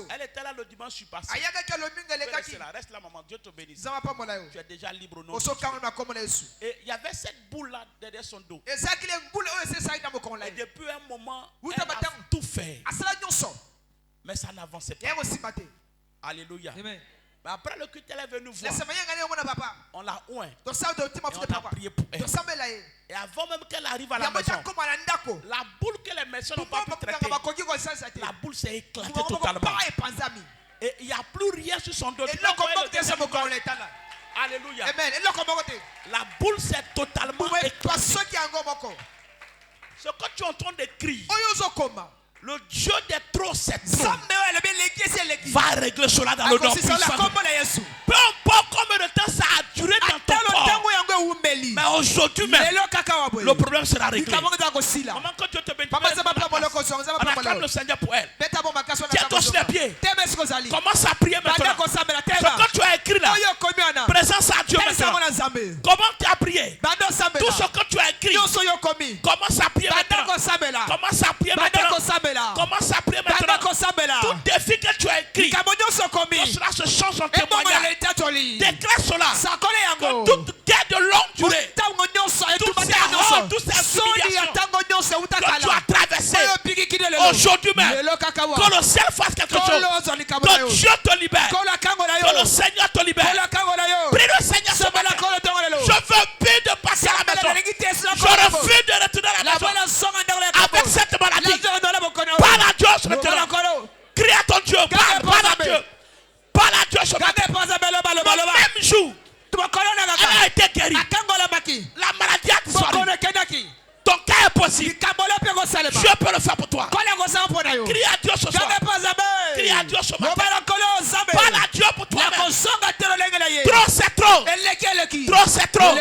Elle était là le dimanche passé. Reste là, maman. Dieu te bénisse. Tu es déjà libre au nom de Jésus. Et il y avait cette boule-là derrière son dos. Et depuis un moment, elle a tout fait. Mais ça n'avançait pas. Alléluia. Amen. Mais après le culte, elle est venue voir. On l'a oint. Et on a prié pour elle. Et avant même qu'elle arrive à la maison, la boule que les médecins n'ont pas pu traiter, la boule s'est éclatée totalement. Et il n'y a plus rien sur son dos. Alléluia. La boule s'est totalement éclatée. Ce que tu es en train de crier, le Dieu des trop c'est trop va régler cela dans le nom puissant. Peu importe combien de temps ça a duré dans ton corps, mais aujourd'hui même, le problème sera réglé. Maman, que Dieu te bénisse, on acclame le Seigneur pour elle. Tiens-toi sur les pieds. Commence à prier maintenant. Ce que tu as écrit là, présence à Dieu maintenant. Comment tu as prié? Tout ce que tu as écrit, commence à prier maintenant. Commence à prier maintenant. Commence à prier maintenant. Tout défi que tu as écrit, que cela se change en témoignage. Déclare cela. Que toute guerre de longue durée, toutes ces hontes, toutes ces humiliations que tu as traversées, aujourd'hui même, que le ciel fasse quelque chose. Que Dieu te libère. Que le Seigneur te libère. Prie le Seigneur ce matin. Je veux plus de passer à la maison. Je refuse de retourner à la maison avec cette maladie. Parle à Dieu ce matin. Crie à ton Dieu. Parle à Dieu. Parle à Dieu ce matin. Le même jour, elle a été guérie. La maladie a disparu. Ton cas est possible. Dieu peut le faire pour toi. Crie à Dieu ce soir. Crie à Dieu ce matin. Parle à Dieu pour toi-même. Trop c'est trop. Trop c'est trop.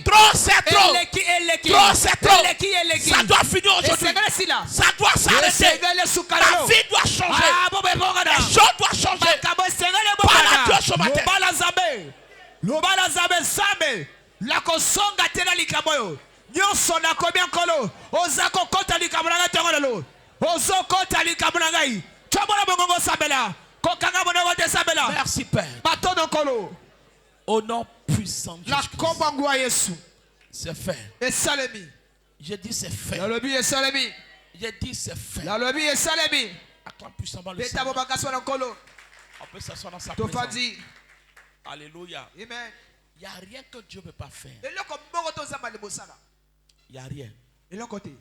Trop c'est trop. Trop c'est trop. Ça doit finir aujourd'hui. Ça doit s'arrêter. La vie doit changer. Les choses doivent changer. Parle à Dieu ce matin. La kosonga tena likamoyo nyoso na kobia nkolo ozako kota likamuna tengolo ozokota likamuna ngai tobona bongo sabela kokanga bongo te sabela. Merci Père. Baton nkolo au nom puissant de la Jésus. kombangwa Yesu C'est fait. Et salemi. Je dis c'est fait. La lobby est salemi. Je dis c'est fait. La lobby est salemi. Acclame puissamment le Beta Seigneur. bobakaswa nkolo. On peut s'asseoir dans sa Tofadi. présence. Alléluia. Amen. Il n'y a rien que Dieu ne peut pas faire. Et là comme bongo to zamba le bosala. Il n'y a rien. Et là côté.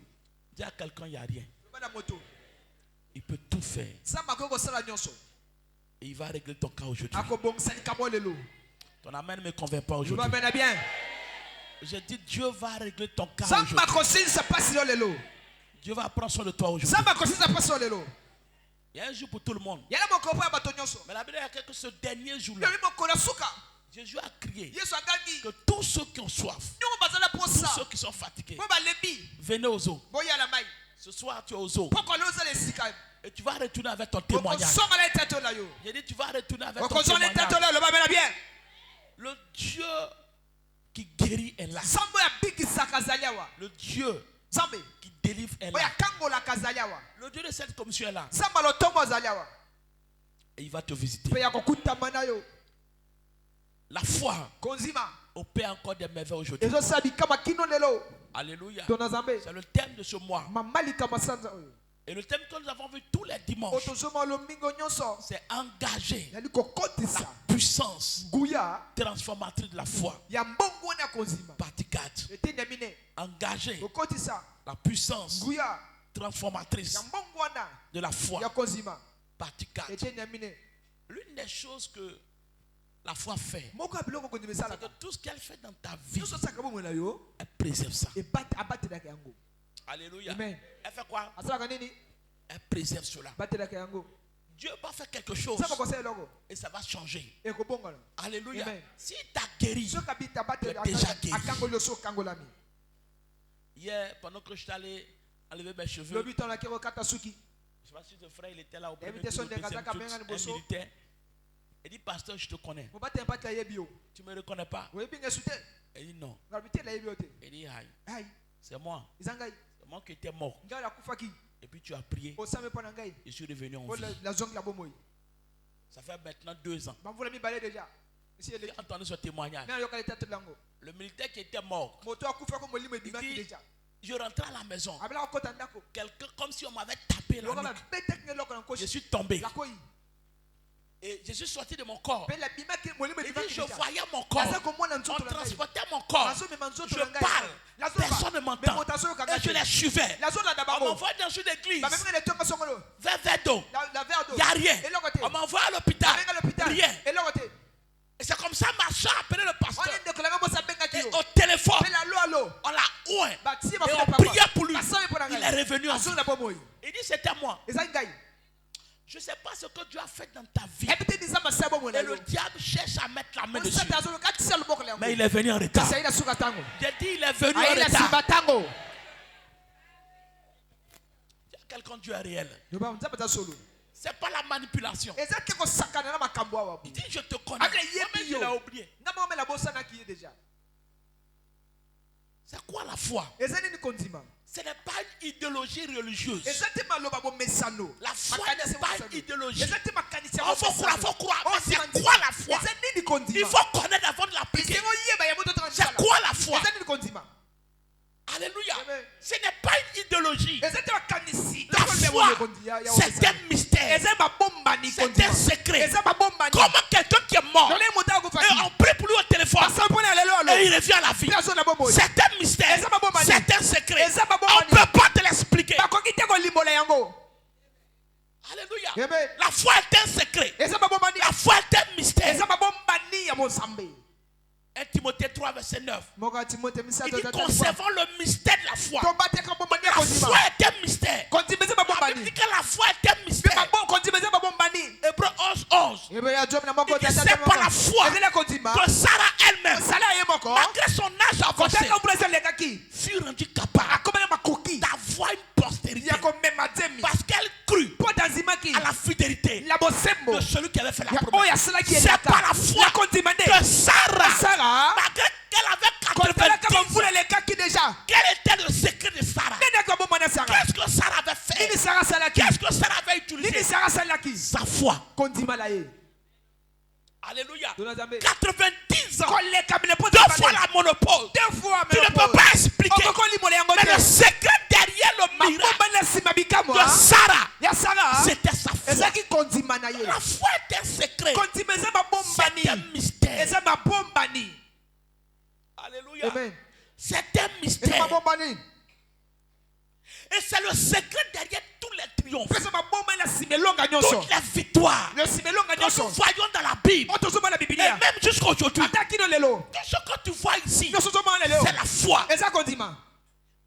Dis à quelqu'un il n'y a rien. Bana moto. Il peut tout faire. Zamba koko sala nyonso. Et il va régler ton cas aujourd'hui. Akobong sali kamolelo. Ton amen ne me convainc pas Je aujourd'hui. m'amène bien. Je dis Dieu va régler ton cas Zamba aujourd'hui. kosin ça passe sur lelo. Dieu va prendre soin de toi aujourd'hui. Zamba kosin ça passe sur lelo. Il y a un jour pour tout le monde. Yala moko pa bato nyonso. Mais la Bible a que ce dernier jour-là, Yali moko na suka. Jésus a crié Yesu agangi. que tous ceux qui ont soif, Nyongo bazala tous posa. ceux qui sont fatigués, Bo ba lebi. venez aux eaux. Boya la mai. Ce soir, tu es aux eaux. Poko loza le sika. Et tu vas retourner avec ton Oko témoignage. songa la tete la yo. J'ai dit, tu vas retourner avec ton Oko songa la tete témoignage. la lo ba mena bien. Le Dieu qui guérit est là. Sambo ya bigi sakazaliawa. Le Dieu Zambe. qui délivre est Boya là. kango la kazaliawa. Le Dieu de cette commission est là. Samba lo tombo zaliawa. Et il va te visiter. Pe ya kokuta mana yo. La foi Konzima. opère encore des merveilles aujourd'hui. Ezo sabi kama kino lelo. Alléluia. Tona zambe. C'est le thème de ce mois. Mamali kama sanza oyo. Et le thème que nous avons vu tous les dimanches, Otozoma lo mingo nyonso. c'est engager Yali kokotisa. la puissance Guya. transformatrice de la foi. Ya mbongo na konzima. Partie 4. Ete nyamine. Engager Kokotisa. la puissance Guya. transformatrice Ya mbongo na. de la foi. Ya konzima. Partie 4. Ete nyamine. L'une des choses que la foi fait, Moko abiloko konzimisa la. c'est que tout ce qu'elle fait dans ta vie, Nyonso sakabo mwana yo. elle préserve ça. Et abatelaka yango. Alléluia. Amen. Elle fait quoi? Asalaka nini? Elle préserve cela. Batelaka yango. Dieu va faire quelque chose Samba kosala eloko. et ça va changer. E kobongala. Alléluia. Amen. Si tu as guéri, Soka bita batela. Tu es déjà guéri. Akango loso kangolami. hier, pendant que je t'allais enlever mes cheveux, Lobi ton la kero kata suki. je sais pas si le frère il était là au premier Invitation culte, de au deuxième Kazaka culte, Benga un Bosso. militaire. Il dit, pasteur, je te connais. Mo bate impate la yebio. Tu me reconnais pas? Wo yebi ngesute. Il dit non. Ngabite la yebio te. Il dit, aïe, Ai, c'est moi. izangai. C'est moi qui étais mort. Ngala kufaki. Et puis tu as prié. Je suis revenu en vie. Ça fait maintenant 2 ans. J'ai entendu ce témoignage. Le militaire qui était mort, il dit, je rentrais à la maison. Quelqu'un, comme si on m'avait tapé la nuque. Je suis tombé. Et je suis sorti de mon corps. Il dit, je voyais mon corps. On transportait mon corps. Je parle. Personne ne m'entend. Et je les suivais. On m'envoie dans une église. Vers Verdo. Il n'y a rien. On m'envoie à l'hôpital. Rien. Et c'est comme ça ma soeur a appelé le pasteur. Et au téléphone, on l'a oué. Et on priait pour lui. Il est revenu en vie. Il dit c'était moi. Je ne sais pas ce que Dieu a fait dans ta vie. Et le diable cherche à mettre la main dessus. Mais il est venu en retard. J'ai dit il est venu en retard. Quelqu'un Dieu est réel. C'est pas la manipulation. Il dit je te connais. Même il a oublié. C'est quoi la foi? Ce n'est pas une idéologie religieuse. La foi n'est pas une idéologie. Il faut croire. Mais c'est quoi la foi? Il faut connaître avant de l'appliquer. C'est quoi la foi? Alléluia. Ce n'est pas une idéologie. La foi, c'est un mystère. C'est un secret. Comment quelqu'un qui est mort, et on prie pour lui au téléphone, et il revient à la vie. C'est un mystère. C'est un secret. On ne peut pas te l'expliquer. Alléluia. La foi est un secret. La foi est un mystère. 1 Timothée 3 verset 9. Il dit conservons le mystère de la foi. La foi est un mystère. La Bible dit que la foi est un mystère. Hébreux 11. Il dit c'est par la foi que Sarah elle-même, malgré son âge avancé, fut rendue capable d'avoir une postérité. Parce qu'elle crut à la fidélité de celui qui avait fait la promesse. C'est par la foi que Sarah, malgré qu'elle avait 90 ans, quel était le secret de Sarah? Qu'est-ce que Sarah avait fait? Qu'est-ce que Sarah avait utilisé? Sa foi. Alléluia. 90 ans. 2 fois la monopole. Tu ne peux pas expliquer. Mais le secret derrière le miracle de Sarah, c'était sa foi. La foi est un secret. C'est un mystère. Alléluia. C'est un mystère. Et c'est le secret derrière tous les triomphes. Toutes les victoires que nous voyons dans la Bible. Et même jusqu'à aujourd'hui. Tout ce que tu vois ici, c'est la foi.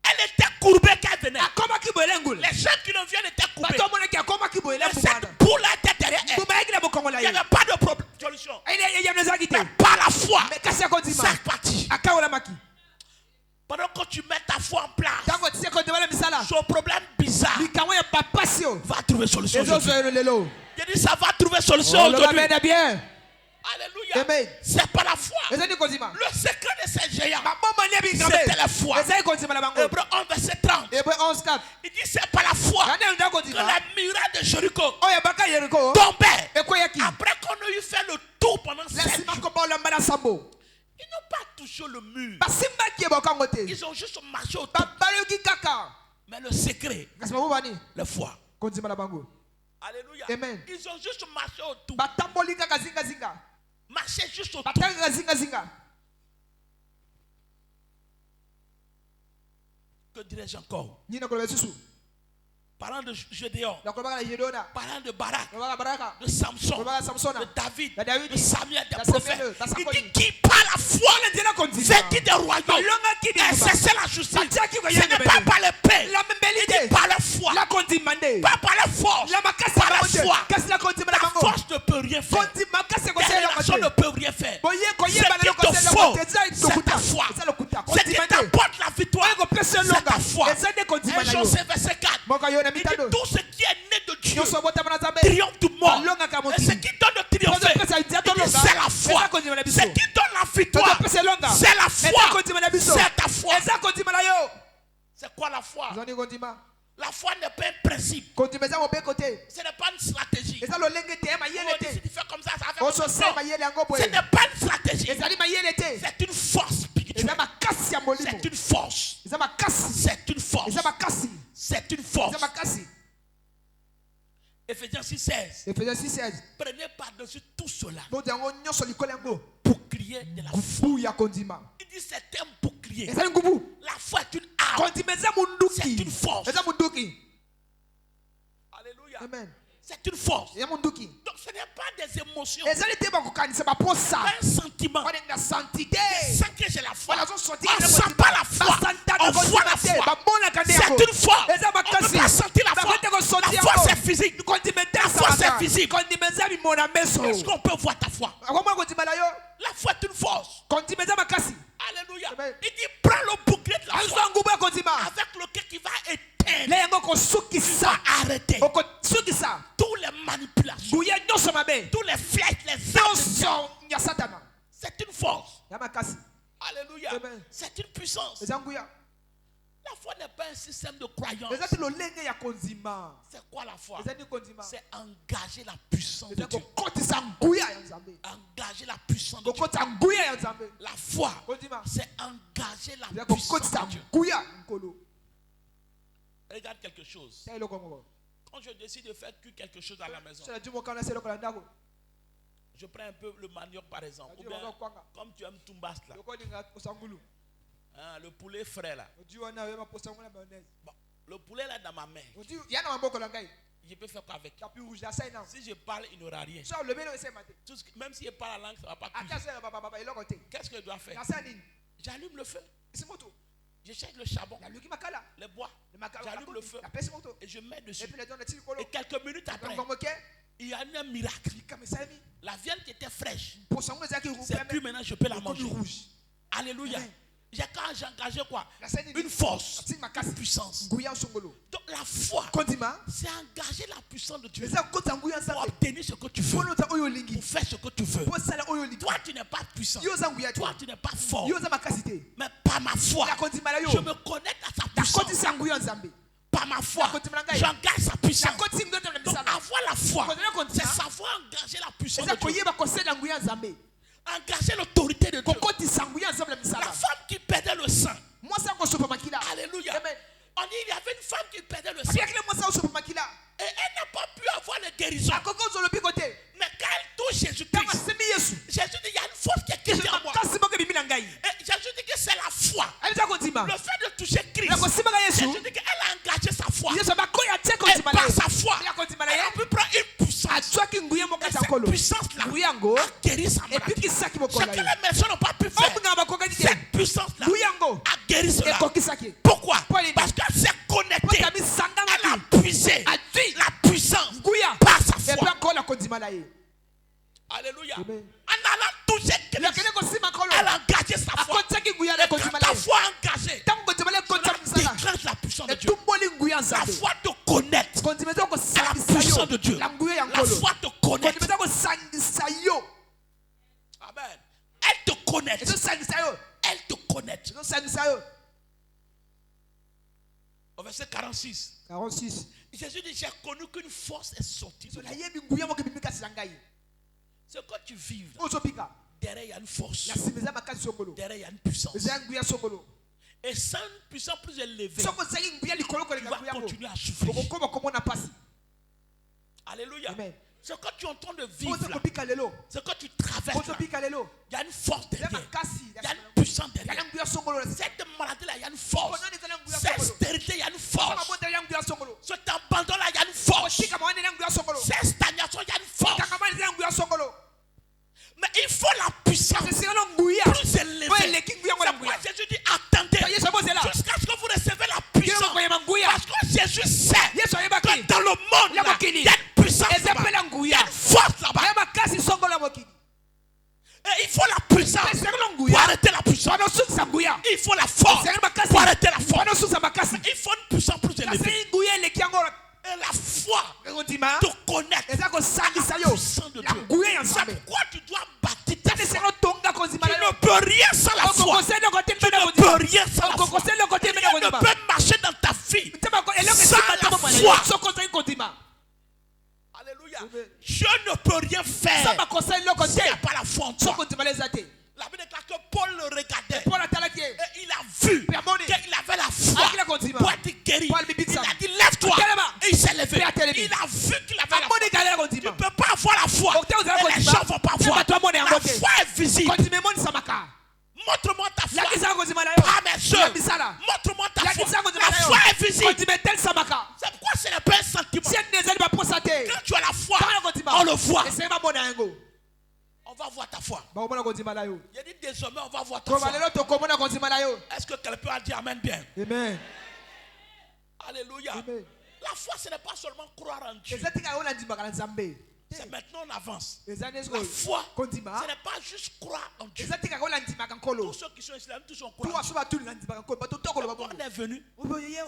Elle était courbée quand elle venait. Les gens qui nous viennent étaient courbés. Mais cette boule était derrière elle. Il n'y avait pas de problème. Solution. Mais par la foi, c'est parti. Pendant que tu mets ta foi en place, son problème bizarre va trouver solution aujourd'hui. Je dis ça va trouver solution aujourd'hui. Alléluia. C'est pas la foi. Le secret de ces géants, c'était la foi. Hébreux 1 verset 30. Il dit c'est pas la foi que la muraille de Jéricho tombait. Après qu'on a eu fait le tour pendant 7 jours. Ils n'ont pas touché le mur. Ils ont juste marché autour. Mais le secret, la foi. Alléluia. Amen. Ils ont juste marché autour. Marché juste autour. Que dirais-je encore? Parlant de Gédéon, parlant de Barak, de Samson, de David, de Samuel, des prophètes. Il dit qui par la foi vaincit des royaumes et cessait la justice. Ce n'est pas par l'épée, il dit par la foi, pas par la force, par la foi. La force ne peut rien faire, l'élection ne peut rien faire. Ce qui te faut, c'est ta foi. Ce qui t'apporte la victoire, c'est ta foi. Et Joseph verset 4. Il dit tout ce qui est né de Dieu triomphe du monde. Et ce qui donne le triomphe, c'est la foi. Ce qui donne la victoire, c'est la foi. C'est ta foi. C'est quoi la foi? La foi n'est pas un principe. Ce n'est pas une stratégie. Si tu fais comme ça, ça va faire comme ça. Ce n'est pas une stratégie. C'est une force spirituelle. C'est une force. C'est une force. C'est une force. Ephésiens 6,16. Prenez par-dessus tout cela. Bouclier de la foi. Il dit c'est un bouclier. La foi est une arme. C'est une force. Alléluia. Amen. C'est une force. Donc ce n'est pas des émotions. Un sentiment. On sent que j'ai la foi. On ne sent pas la foi. On voit la foi. C'est une force. On ne peut pas sentir la foi. La foi c'est physique. La foi c'est physique. Est-ce qu'on peut voir ta foi? La foi est une force. Alléluia. Il dit prends le bouclier de la foi avec lequel tu vas éteindre. Tu vas arrêter tous les manipulations, tous les flèches, les armes. C'est une force. Alléluia. C'est une puissance. La foi n'est pas un système de croyance. C'est quoi la foi? C'est engager la puissance de Dieu. Engager la puissance de Dieu. La foi, c'est engager la puissance de Dieu. Regarde quelque chose. Quand je décide de faire quelque chose à la maison, je prends un peu le manioc par exemple. Ou bien, comme tu aimes Tumbas là. Le poulet frais là. Bon, le poulet là dans ma main. Je peux faire quoi avec? Si je parle, il n'aura rien. Même si je parle la langue, ça ne va pas cuire. Qu'est-ce que je dois faire? J'allume le feu. Je cherche le charbon, le bois. J'allume le feu et je mets dessus. Et quelques minutes après, il y a un miracle. La viande qui était fraîche, c'est plus maintenant, je peux la manger. Alléluia. J'ai engagé quoi? Une force, une puissance. Donc la foi, c'est engager la puissance de Dieu pour obtenir ce que tu veux, pour faire ce que tu veux. Toi tu n'es pas puissant, toi tu n'es pas fort, mais par ma foi, je me connecte à sa puissance. Par ma foi, j'engage sa puissance. Donc avoir la foi, c'est savoir engager la puissance de Dieu. Engager l'autorité de Dieu. La femme qui perdait le sang. Alléluia. On dit il y avait une femme qui perdait le sang. Et elle n'a pas pu avoir la guérison. Mais quand elle touche Jésus-Christ, Jésus dit il y a une force qui est quittée en moi. Et Jésus dit que c'est la foi. Le fait de toucher Christ, Jésus dit qu'elle a engagé sa foi. Et par sa foi, elle a pu prendre une puissance. Et cette puissance-là a guéri sa maladie. Ce que les médecins n'ont pas pu faire, cette puissance-là a guéri cela. Pourquoi? Parce qu'elle s'est connectée. Elle a puisé la puissance par sa foi. Alléluia. En allant toucher Christ, elle a engagé sa foi. Et quand ta foi est engagée, cela déclenche la puissance de Dieu. La foi te connecte à la puissance de Dieu. La foi te connecte. Amen. Elle te connecte. Elle te connecte. Au verset 46. Jésus dit, j'ai connu qu'une force est sortie de toi. Ce que tu vis, derrière il y a une force. Derrière il y a une puissance. Et sans une puissance plus élevée, tu vas continuer à souffrir. Alléluia. Amen. Ce que tu es en train de vivre, ce que tu traverses, il y a une force derrière. Il y a une puissance derrière. Cette maladie-là, il y a une force. Cette stérilité, il y a une force. Cet abandon-là, il y a une force. Cette stagnation, il y a une force. Mais il faut la puissance plus élevée. C'est pourquoi Jésus dit attendez jusqu'à ce que vous recevez la puissance. Parce que Jésus sait que dans le monde, là, il y a une puissance là-bas. Il y a une force là-bas. Et il faut la puissance pour arrêter la puissance. Il faut la force pour arrêter la force. Il faut une puissance plus élevée. Et la foi te connecte ne peut rien faire s'il n'y a pas la foi en toi. La Bible déclare que Paul le regardait et il a vu qu'il avait la foi pour être guéri. Il a dit lève-toi et il s'est levé. Il a vu qu'il avait la foi. Tu ne peux pas avoir la foi et les gens ne vont pas voir. La foi est visible. Montre-moi ta foi. Ah mes yeux. Montre-moi ta foi. La foi est visible. C'est pourquoi ce n'est pas un sentiment. Quand tu as la foi, on le voit. On va voir ta foi. Il a dit désormais on va voir ta foi. Est-ce que quelqu'un a dit amen bien? Amen. Alléluia. Amen. La foi ce n'est pas seulement croire en Dieu. C'est maintenant on avance. La foi, ce n'est pas juste croire en Dieu. Tous ceux qui sont ici, tous ont croire. On est venu.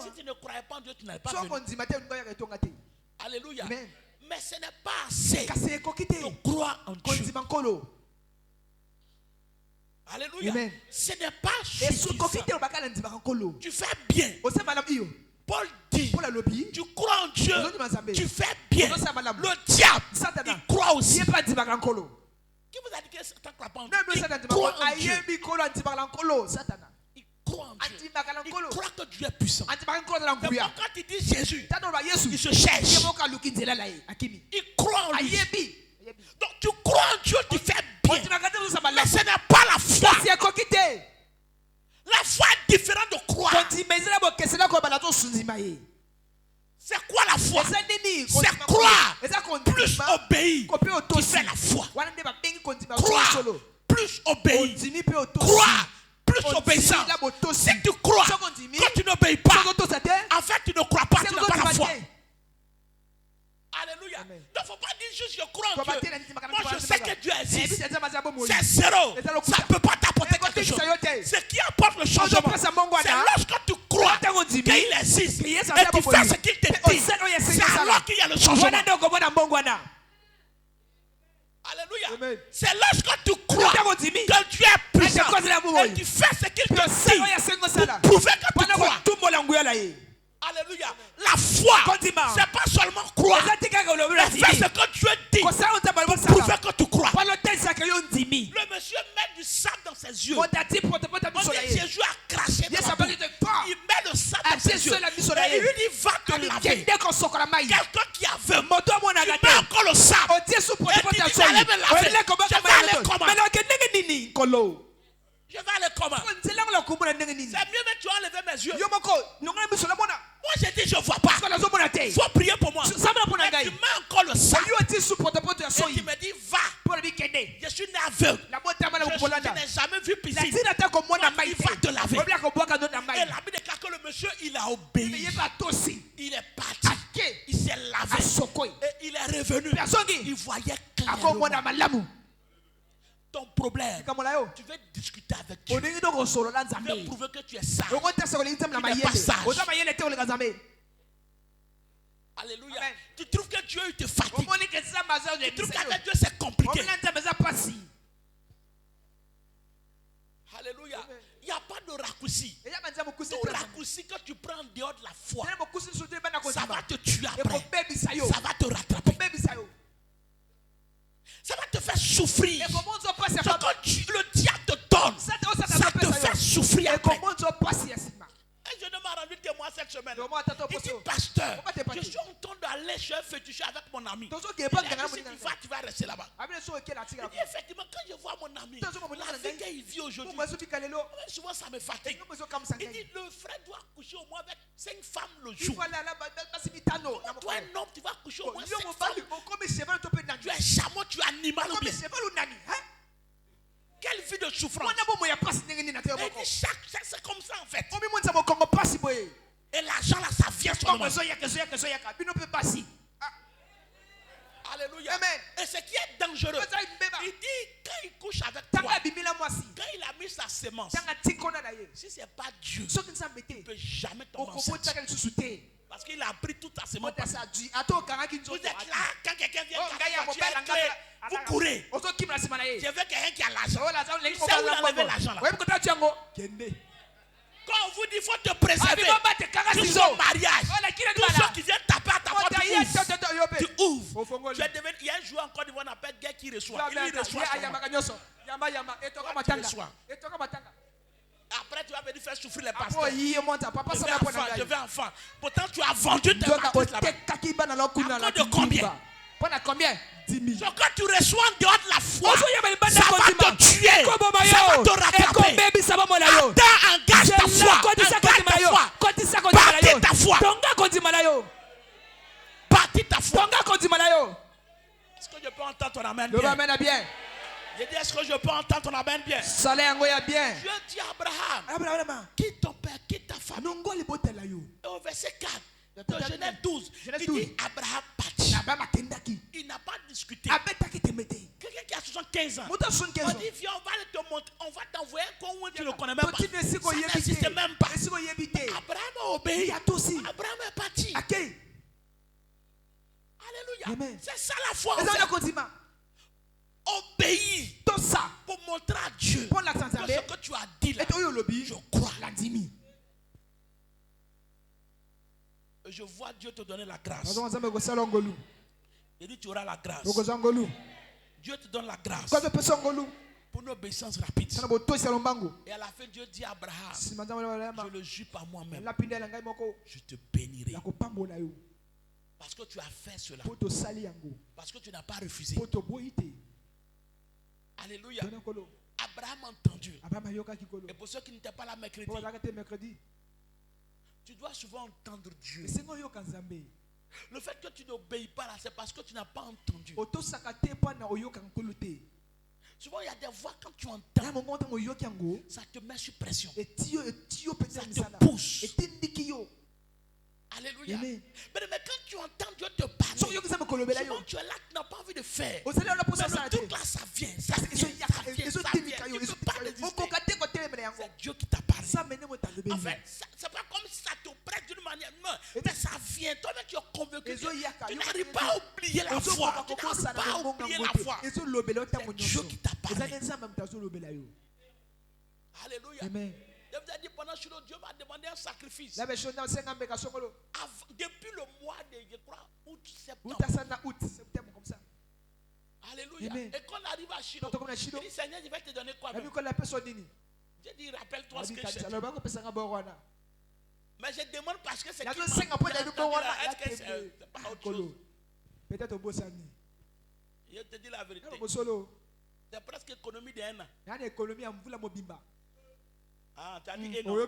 Si tu ne croyais pas en Dieu, tu n'allais pas venu. Alléluia. Amen. Mais ce n'est pas assez de croire en Dieu. Alléluia. Amen. Ce n'est pas suffisant. Tu fais bien. Paul dit, tu crois en Dieu, tu fais bien. Le diable, il croit aussi. Qui vous a dit que Satan ne croit pas en Dieu? Il croit en Dieu. Il croit en Dieu. Il croit que Dieu est puissant. Mais quand il dit Jésus, il se cherche. Il croit en lui. Donc tu crois en Dieu, tu fais bien. Mais ce n'est pas la foi. La foi est différente de croire. C'est quoi la foi? C'est croire plus obéir qui fait la foi. Croire plus obéir. Croire plus obéissant. Si tu crois quand tu n'obéis pas, en fait tu ne crois pas, tu n'as pas la foi. Alléluia. Donc il ne faut pas dire juste je crois en Dieu. Moi je sais que Dieu existe. C'est zéro. Ça ne peut pas t'apporter quelque chose. Ce qui apporte le changement, c'est lorsque tu crois qu'il existe et tu fais ce qu'il te dit. C'est alors qu'il y a le changement. Alléluia. C'est lorsque tu crois que Dieu est puissant et tu fais ce qu'il te dit pour prouver que tu crois. Alléluia. La foi, c'est pas seulement croire. Mais faire ce que Dieu dit pour prouver que tu crois. Le monsieur met du sable dans ses yeux. Jésus a craché dans la bouche. Il met le sable dans ses yeux. Et il lui dit va te laver. Quelqu'un qui avait mort, il met encore le sable. Et il dit allez me laver. Je vais aller comment? Je vais aller comment? C'est mieux mais tu as enlevé mes yeux. Moi j'ai dit je ne vois pas. Il faut prier pour moi. Mais tu mets encore le sang. Et tu me dis va. Je suis né aveugle. Je n'ai jamais vu piscine. Il va te laver. Et la Bible déclare que le monsieur il a obéi. Il est parti. Il s'est lavé. Et il est revenu. Il voyait clairement. Ton problème, tu veux discuter avec Dieu. Tu veux prouver que tu es sage. Tu n'es pas sage. Alléluia. Amen. Tu trouves que Dieu il te fatigue. Tu trouves qu'avec Dieu c'est compliqué. Alléluia. Il n'y a pas de raccourci. Tout raccourci que tu prends en dehors de la foi, ça va te tuer après. Ça va te rattraper. Ça va te faire souffrir. Ce que le diable te donne, ça te fait souffrir après. Un jeune homme m'a rendu témoin cette semaine. Il dit pasteur, je suis en train d'aller chez un féticheur avec mon ami. Il a dit si tu vas rester là-bas. Il dit effectivement quand je vois mon ami, la vie qu'il vit aujourd'hui, souvent ça me fatigue. Il dit le frère doit coucher au moins avec 5 femmes le jour. Toi un homme tu vas coucher au moins 5 femmes. Tu es chameau, tu es animal ou bien. Quelle vie de souffrance. Et c'est comme ça en fait. Et l'argent là, ça vient sur moi. Alléluia. Amen. Et ce qui est dangereux, il dit quand il couche avec toi, quand il a mis sa sémence, si ce n'est pas Dieu, il ne peut jamais tomber enceinte. Parce qu'il a pris toute sa sémence. Vous êtes là, quand quelqu'un vient, vous courez. Je veux quelqu'un qui a l'argent. Vous savez où il a levé l'argent là. Quand on vous dit qu'il faut te préserver jusqu'au mariage, tous ceux qui viennent taper à ta tu ouvres. Tu es devenu, il y a un joueur en Côte d'Ivoire, on appelle Guy qui reçoit. Il reçoit. Après, tu vas venir faire souffrir les pasteurs. Je vais enfant. Pourtant, tu as vendu tes baptêmes là-bas. À cause de combien? Donc quand tu reçois en dehors de la foi, ça va te tuer, ça va te rattraper. Attends, engage ta foi, bâtis ta foi. Bâtis ta foi. Est-ce que je peux entendre ton amen bien? Je dis, est-ce que je peux entendre ton amen bien? Dieu dit à Abraham, quitte ton père, quitte ta femme. Et au verset 4 de Genèse 12, il dit Abraham partit. Il n'a pas discuté. Quelqu'un qui a 75 ans, on dit viens, on va t'envoyer un con où tu ne connais même pas. Ça n'existe même pas. Abraham a obéi. Abraham est parti. Alléluia. C'est ça la foi. Obéir pour montrer à Dieu que ce que tu as dit là, je crois. Je vois Dieu te donner la grâce. Il dit tu auras la grâce. Dieu te donne la grâce pour une obéissance rapide. Et à la fin, Dieu dit à Abraham, je le jure par moi-même, je te bénirai. Parce que tu as fait cela. Parce que tu n'as pas refusé. Alléluia. Abraham a entendu. Et pour ceux qui n'étaient pas là mercredi, tu dois souvent entendre Dieu. Le fait que tu n'obéis pas là, c'est parce que tu n'as pas entendu. Souvent, il y a des voix quand tu entends, ça te met sur pression. Ça te pousse. Alléluia. Mais quand tu entends Dieu te parler, souvent tu es là, tu n'as pas envie de faire. Mais le truc là, ça vient. Tu peux pas résister. C'est Dieu qui t'a parlé. En fait, c'est pas comme si ça te prête d'une manière. Mais ça vient. Toi-même, tu es convaincu. Tu n'arrives pas à oublier la foi. Tu n'arrives pas à oublier la foi. C'est Dieu qui t'a parlé. Alléluia. Amen. Je vous ai dit pendant que Dieu m'a demandé un sacrifice. Depuis le mois de, je crois, août, septembre. Alléluia. Amen. Et quand on arrive à Shiloh, il dit Seigneur, je vais te donner quoi? J'ai dit, rappelle-toi ce que j'ai dit. Mais je demande parce que c'est qui est-ce que c'est pas autre chose? Peut-être au Bossani. Je te dis la vérité. C'est presque économie d'un an. Ah, tu as dit énorme.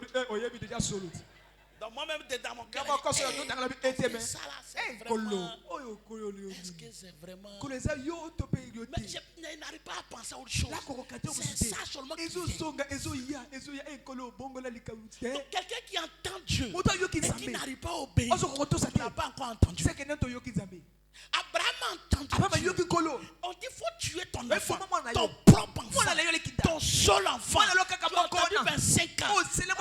Donc moi-même, dans mon cœur, ça là, c'est vraiment... Est-ce que c'est vraiment... Mais je n'arrive pas à penser à autre chose. C'est ça seulement qui vient. Donc quelqu'un qui entend Dieu et qui n'arrive pas à obéir, il n'a pas encore entendu. Abraham a entendu Dieu. On dit faut tuer ton enfant, ton propre enfant, ton seul enfant. Tu as entendu 25 ans.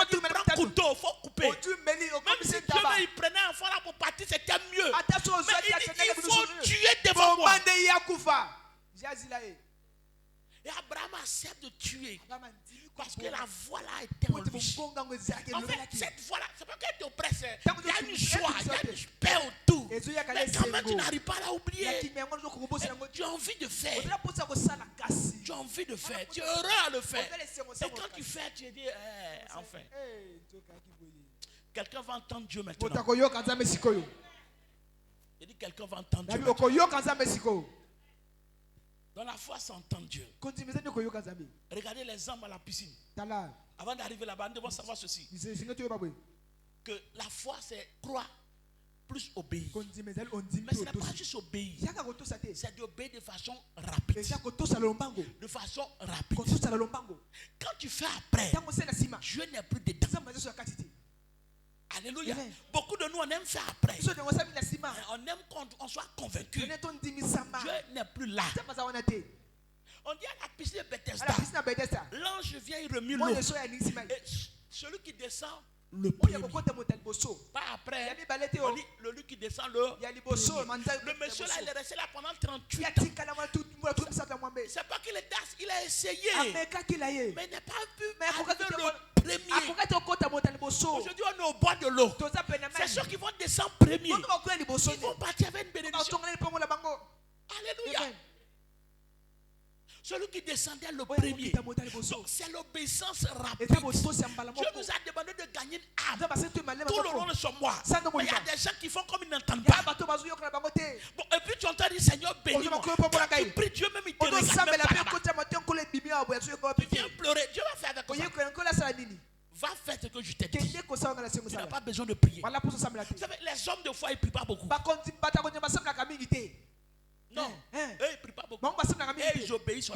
Tu prends un couteau, il faut couper. Même si Dieu il prenait un enfant là pour partir, c'était mieux. Mais il faut tuer devant moi. Et Abraham accepte de tuer. Parce que la voix là était en lui. En fait, cette voix là, c'est pas qu'elle t'oppresse. Il y a une joie, il y a une paix autour. Mais quand même, tu n'arrives pas à l'oublier. Tu as envie de faire. Tu as envie de faire. Tu es heureux à le faire. Et quand tu fais, tu dis, enfin. Quelqu'un va entendre Dieu maintenant. Il dit, quelqu'un va entendre Dieu maintenant. Dans la foi, ça entend Dieu. Regardez les hommes à la piscine. Avant d'arriver là-bas, nous devons savoir ceci. Que la foi, c'est croire plus obéir. Mais ce n'est pas juste obéir. C'est d'obéir de façon rapide. De façon rapide. Quand tu fais après, Dieu n'est plus dedans. Alléluia. Beaucoup de nous, on aime faire après. On aime qu'on soit convaincu. Dieu n'est plus là. On dit à la piscine de Bethesda, l'ange vient, il remue l'eau. Et celui qui descend, le premier. Pas après. On dit le qui descend, le monsieur là, il est resté là pendant 38 ans. C'est pas qu'il est il a essayé. Mais il n'a pas vu le premiers. Aujourd'hui, on est au bord de l'eau. C'est ceux qui vont descendre premiers. Ils vont partir avec une bénédiction. Alléluia. Celui qui descendait le premier. Donc c'est l'obéissance rapide. Dieu nous a demandé de gagner une âme. Tout le monde sur moi. Mais il y a des gens qui font comme ils n'entendent pas. Bon, et puis tu entends dire Seigneur bénis-moi. Tu pries, Dieu même il te regarde même pas. Tu viens pleurer. Dieu va faire avec toi. Va faire ce que je t'ai dit. Tu n'as pas besoin de prier. Vous savez, les hommes de foi ils ne prient pas beaucoup. Non, eux ils ne prient pas beaucoup. Et ils obéissent.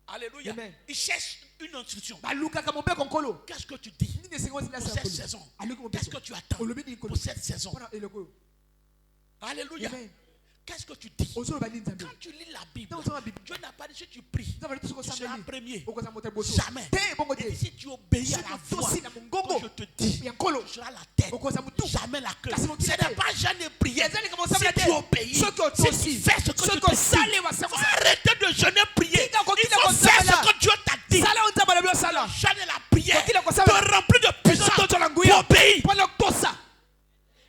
Alléluia. Ils cherchent une instruction. Qu'est-ce que tu dis pour cette saison? Qu'est-ce que tu attends pour cette saison? Alléluia. Qu'est-ce que tu dis? Quand tu lis la Bible, Dieu n'a pas dit si tu pries, tu seras premier. Jamais. Et si tu obéis à la voix que je te dis, tu seras la tête, jamais la queue. Ce n'est pas jamais de prier. Si tu obéis, si tu fais ce que je te dis, il faut arrêter de jeûner prier. Il faut faire ce que Dieu t'a dit. Jeûner la prière te remplit de puissance pour obéir.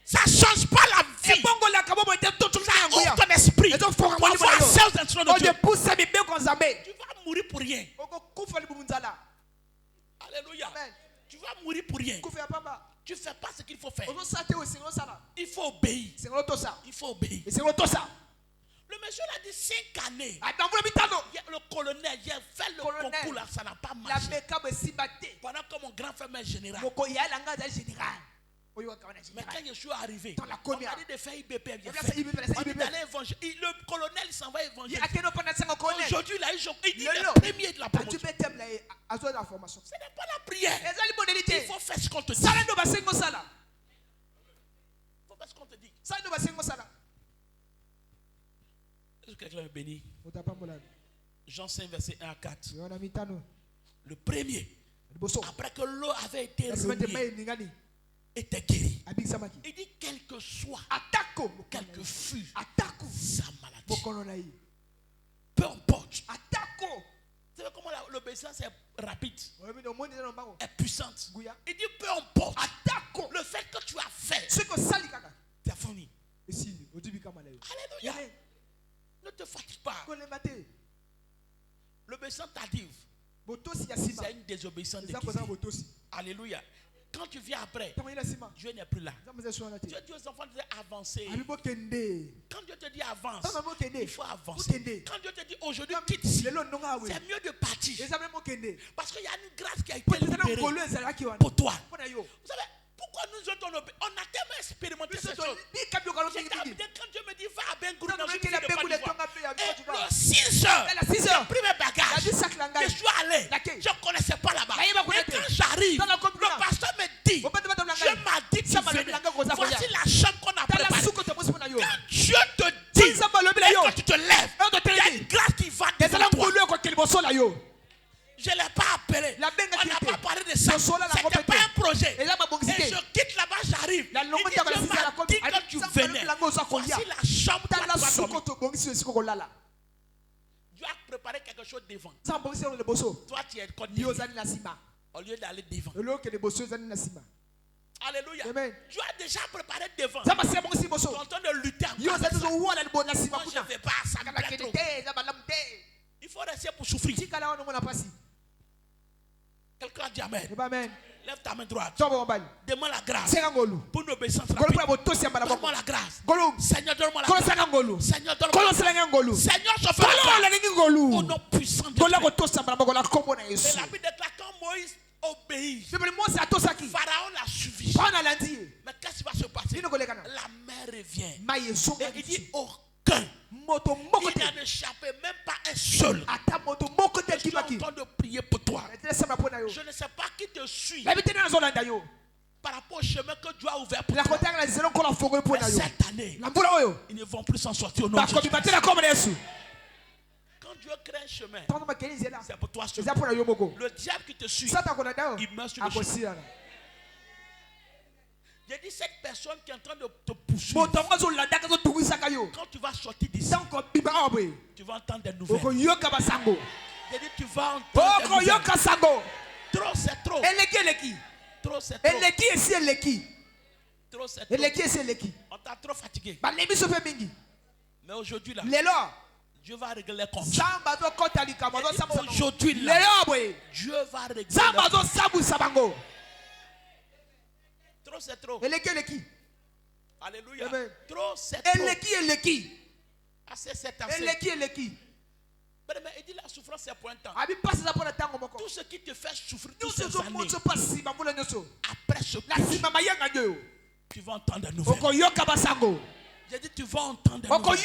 Ça ne change pas la vie. Ça ouvre ton esprit. Tu vas mourir pour rien. Alléluia. Tu vas mourir pour rien. Tu ne fais pas ce qu'il faut faire. Il faut obéir. Il faut obéir. Le monsieur l'a dit 5 années. Le colonel, il a fait le concours là, ça n'a pas marché. Pendant que mon grand frère est général. Mais quand je suis arrivé, on m'a dit de faire IBP. On dit d'aller évangéliser. Le colonel s'en va évangéliser. Aujourd'hui, il dit le premier de la promotion. Ce n'est pas la prière. Il faut faire ce qu'on te dit. Il faut faire ce qu'on te dit. Est-ce que quelqu'un est béni? Jean 5, verset 1 à 4. Le premier, après que l'eau avait été remuée, était guéri. Il dit quel que soit, quel que fût sa maladie, peu importe. Vous savez comment l'obéissance est rapide, est puissante. Il dit peu importe le fait que tu as fait, tu as fini. Alléluia. Ne te fatigue pas. L'obéissance tardive, c'est une désobéissance déguisée. Alléluia. Quand tu viens après, Dieu n'est plus là. Dieu dit aux enfants d'avancer. Quand Dieu te dit avance, il faut avancer. Quand Dieu te dit aujourd'hui quitte ici, c'est mieux de partir. Parce qu'il y a une grâce qui a été libérée pour toi. Vous savez, pourquoi nous autres on a tellement expérimenté ces choses. Quand Dieu me dit va à Bengourou, le 6 heures, j'ai pris mes bagages, je suis allé, je ne connaissais pas là-bas. Et quand j'arrive, le pasteur me dit, je m'as dit tu venais, voici la chambre qu'on a préparée. Quand Dieu te dit, et quand tu te lèves, il y a une grâce qui va devant toi. Je ne l'ai pas appelé. On n'a pas parlé de ça. Ce n'était pas un projet. Et je quitte là-bas, j'arrive. Il dit, Dieu m'a dit que tu venais. Voici la chambre où tu vas dormir. Dieu a préparé quelque chose devant. Toi, tu es côté au lieu d'aller devant. Alléluia. Dieu a déjà préparé devant. Tu es en train de lutter. Moi, je ne vais pas, ça me plaît trop. Il faut rester pour souffrir. Quelqu'un dit Amen. Lève ta main droite. Demande la grâce pour une obéissance rapide. Donne-moi la grâce. Seigneur, donne-moi la grâce. Seigneur, donne-moi la grâce. Seigneur, je fais la grâce. Au nom puissant de Dieu. Et la Bible déclare quand Moïse obéit, Pharaon l'a suivi. Mais qu'est-ce qui va se passer? La mer revient. Et il dit aucun. Il n'a échappé même pas un seul. Je suis en train de prier pour toi. Je ne sais pas qui te suit par rapport au chemin que Dieu a ouvert pour toi. Mais cette année, ils ne vont plus s'en sortir au nom de Jésus. Quand Dieu crée un chemin, c'est pour toi. Le diable qui te suit, il meurt sur le chemin. J'ai dit cette personne qui est en train de te poursuivre. Quand tu vas sortir d'ici, tu vas entendre des nouvelles. J'ai dit tu vas entendre. Trop c'est trop. Trop c'est trop. Trop c'est trop. On t'a trop fatigué. Mais aujourd'hui là, Dieu va régler les comptes. Aujourd'hui là, Dieu va régler les comptes. Trop c'est trop. Alléluia. Amen. Trop c'est trop. Assez c'est assez. Mais il dit la souffrance c'est pour un temps. Tout ce qui te fait souffrir toutes ces années, après ce culte, tu vas entendre de nouvelles. J'ai dit tu vas entendre de nouvelles.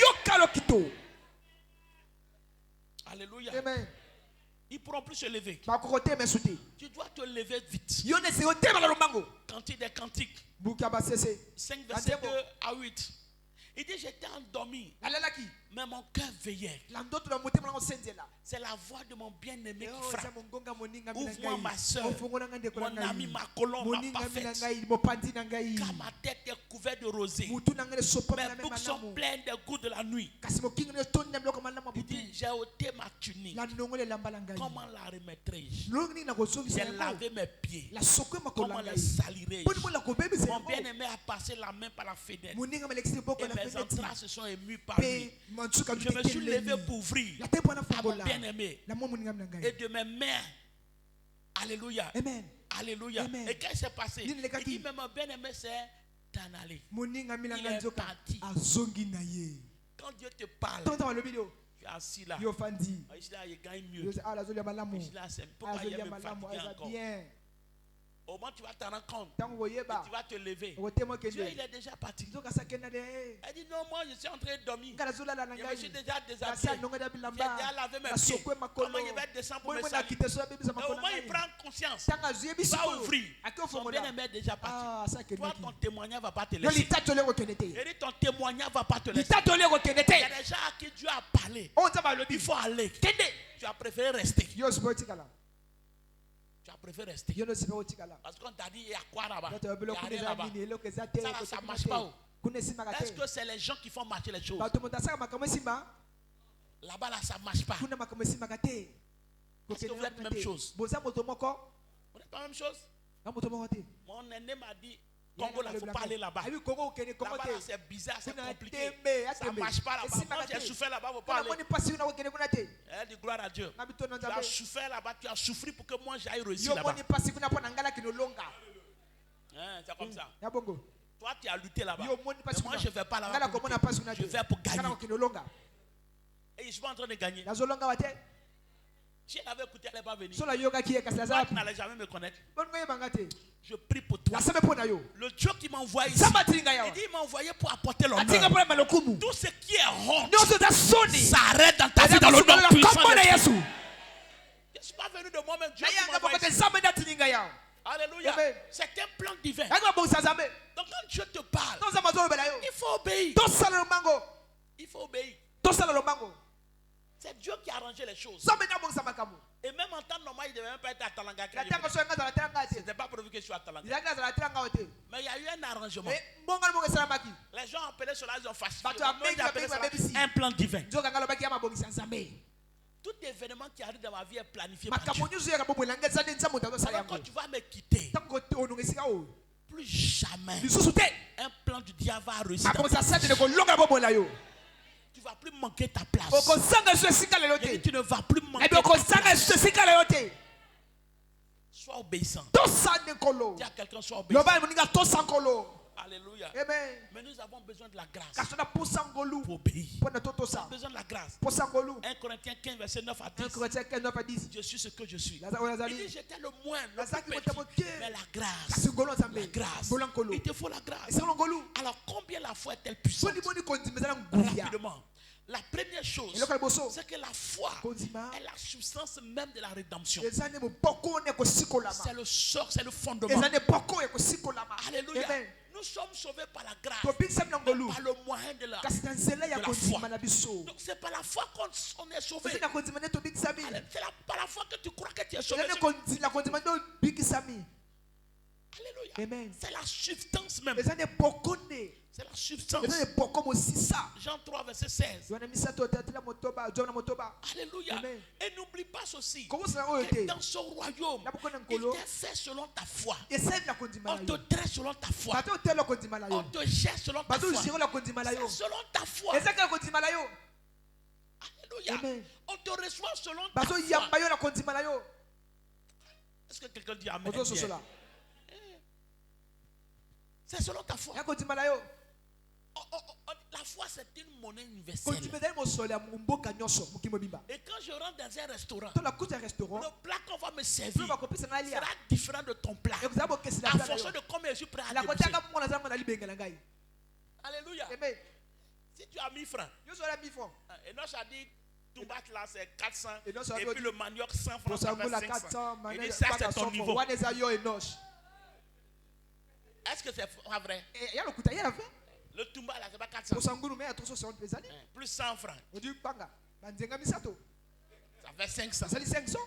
Alléluia. Amen. Ils ne pourront plus se lever. Tu dois te lever vite. Cantique des cantiques 5 versets 2 à 8. Il dit j'étais endormi, mais mon cœur veillait. C'est la voix de mon bien-aimé qui frappe. Ouvre-moi ma soeur, mon ami, ma colombe, ma parfaite. Car ma tête est couverte de rosée. Mes boucles sont pleines des goûts de la nuit. Il dit j'ai ôté ma tunique. Comment la remettrai-je? J'ai lavé mes pieds. Comment les salirai-je? Mon bien-aimé a passé la main par la fenêtre. Et mes entrailles se sont émues par lui. Je me suis levé pour ouvrir à mon bien-aimé. Et de mes mains. Alléluia. Amen. Alléluia. Amen. Et qu'est-ce qui s'est passé? Il dit, mais mon bien-aimé c'est d'en aller. Il est parti. Quand Dieu te parle, tu es assis là. Ici là, il gagne mieux. Ici là, c'est pourquoi il me fatiguer encore. Au moins tu vas t'en rendre compte. Et tu vas te lever. Dieu il est déjà parti. Elle dit non, moi je suis en train de dormir. Je me suis déjà déshabillé. J'ai déjà lavé mes pieds. Comment il va descendre pour me saluer? Au moins il prend conscience. Il va ouvrir. Son bien-aimé est déjà parti. Toi ton témoignage ne va pas te laisser. Et dit ton témoignage ne va pas te laisser. Il y a des gens à qui Dieu a parlé. Il faut aller. Tu as préféré rester. Tu as préféré rester. Parce qu'on t'a dit il y a quoi là-bas? Il n'y a rien là-bas. Ça ne marche pas. Est-ce que c'est les gens qui font marcher les choses? Là-bas là ça ne marche pas. Est-ce que vous êtes la même chose? Vous n'êtes pas la même chose? Mon aîné m'a dit Congo là, il ne faut pas aller là-bas. Là-bas là c'est bizarre, c'est compliqué. Ça ne marche pas là-bas. Moi j'ai souffert là-bas, il ne faut pas aller. Elle dit gloire à Dieu. Tu as souffert là-bas, tu as souffert pour que moi j'aille réussir là-bas. C'est comme ça. Toi tu as lutté là-bas. Mais moi je ne vais pas là-bas. Je vais pour gagner. Et je suis pas en train de gagner. Si elle avait écouté, elle n'est pas venue. Toi tu n'allais jamais me connaître. Je prie pour toi. Le Dieu qui m'a envoyé ici, il dit il m'a envoyé pour apporter l'honneur. Tout ce qui est honte s'arrête dans ta vie dans le nom puissant de Jésus. Je ne suis pas venu de moi-même. Dieu m'a envoyé. Alléluia. C'est un plan divin. Donc quand Dieu te parle, il faut obéir. Il faut obéir. C'est Dieu qui a arrangé les choses. Et même en temps normal, il ne devait même pas être à Talanga. Ce n'était pas prévu que je sois à Talanga. Mais il y a eu un arrangement. Les gens appelaient cela, ils ont falsifié. Un plan divin. Tout événement qui arrive dans ma vie est planifié par Dieu. Alors quand tu vas me quitter, plus jamais un plan du diable va réussir. Tu ne vas plus manquer ta place. Et tu ne vas plus manquer ta place. Sois obéissant. Dis à quelqu'un sois obéissant. Alléluia. Amen. Mais nous avons besoin de la grâce pour obéir. Nous avons besoin de la grâce. 1 Corinthiens 15 verset 9 à 10. Je suis ce que je suis. Il dit j'étais le moindre, le plus petit, mais la grâce. La grâce. Il te faut la grâce. Alors combien la foi est-elle puissante? Rapidement. La première chose, c'est que la foi est la substance même de la rédemption. C'est le socle, c'est le fondement. Alléluia. Nous sommes sauvés par la grâce, par le moyen de la foi. Donc c'est par la foi qu'on est sauvé. C'est par la foi que tu crois que tu es sauvé. Alléluia. Amen. C'est la substance même. C'est la substance. Jean 3, verset 16. Alléluia. Amen. Et n'oublie pas ceci. Que Que dans ce royaume, il t'est fait selon ta foi. On te traite selon ta foi. On te gère selon ta foi. C'est selon ta foi. Alléluia. Amen. On te reçoit selon ta foi. Est-ce que quelqu'un dit amen? C'est selon ta foi. La foi, c'est une monnaie universelle. Et quand je rentre dans un restaurant, le plat qu'on va me servir sera différent de ton plat. En fonction de combien je suis prêt à débourser. Alléluia. Si tu as 1000 francs, et Noche a dit, tout battre là c'est 400, et puis le manioc 100 francs, ça fait 500. Il dit, ça c'est ton niveau. Est-ce que c'est pas vrai? Le tumba là, c'est pas 400. Plus 100 francs. Ça fait 500.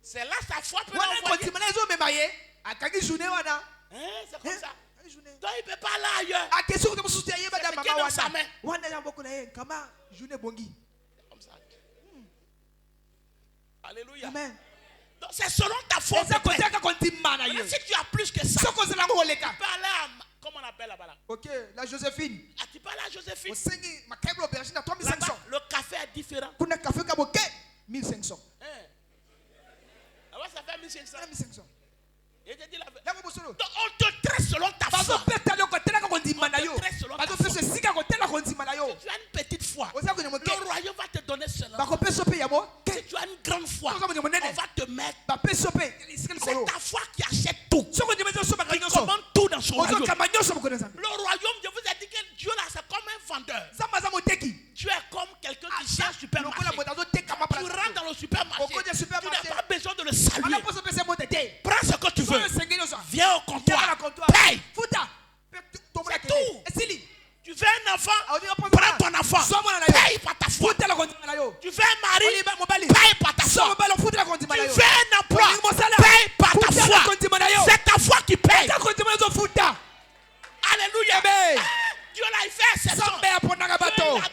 C'est là sa foi peut l'envoyer. C'est comme ça. Donc il ne peut pas aller ailleurs. C'est ce qui est dans sa main. Comme ça. Alléluia. Amen. Donc c'est selon ta foi. Si tu as plus que ça, tu peux aller à... Comment on appelle là-bas là? Ok, la Joséphine. Ah, tu peux aller à Joséphine. Là-bas, le café est différent. 1500. Là-bas, ça fait 1500. 1500. Et je dis la vérité. Donc on te traite selon ta foi. On te traite selon ta foi. Si tu as une petite foi, le royaume va te donner cela. Si tu as une grande foi, on va te mettre. C'est ta foi qui achète tout. Qui commande tout dans son royaume. Le royaume, je vous ai dit que Dieu là, c'est comme un vendeur. Tu es comme quelqu'un qui cherche un supermarché. Tu rentres dans le supermarché. Tu n'as pas besoin de le saluer. Prends ce que tu veux. Viens au comptoir. Paye. C'est tout. Tu veux un enfant, prends ton enfant. Paye par ta foi. Tu veux un mari, paye par ta foi. Tu veux un emploi, paye par ta foi. C'est ta foi qui paye. Alléluia. Dieu là, il fait exception. Dieu l'a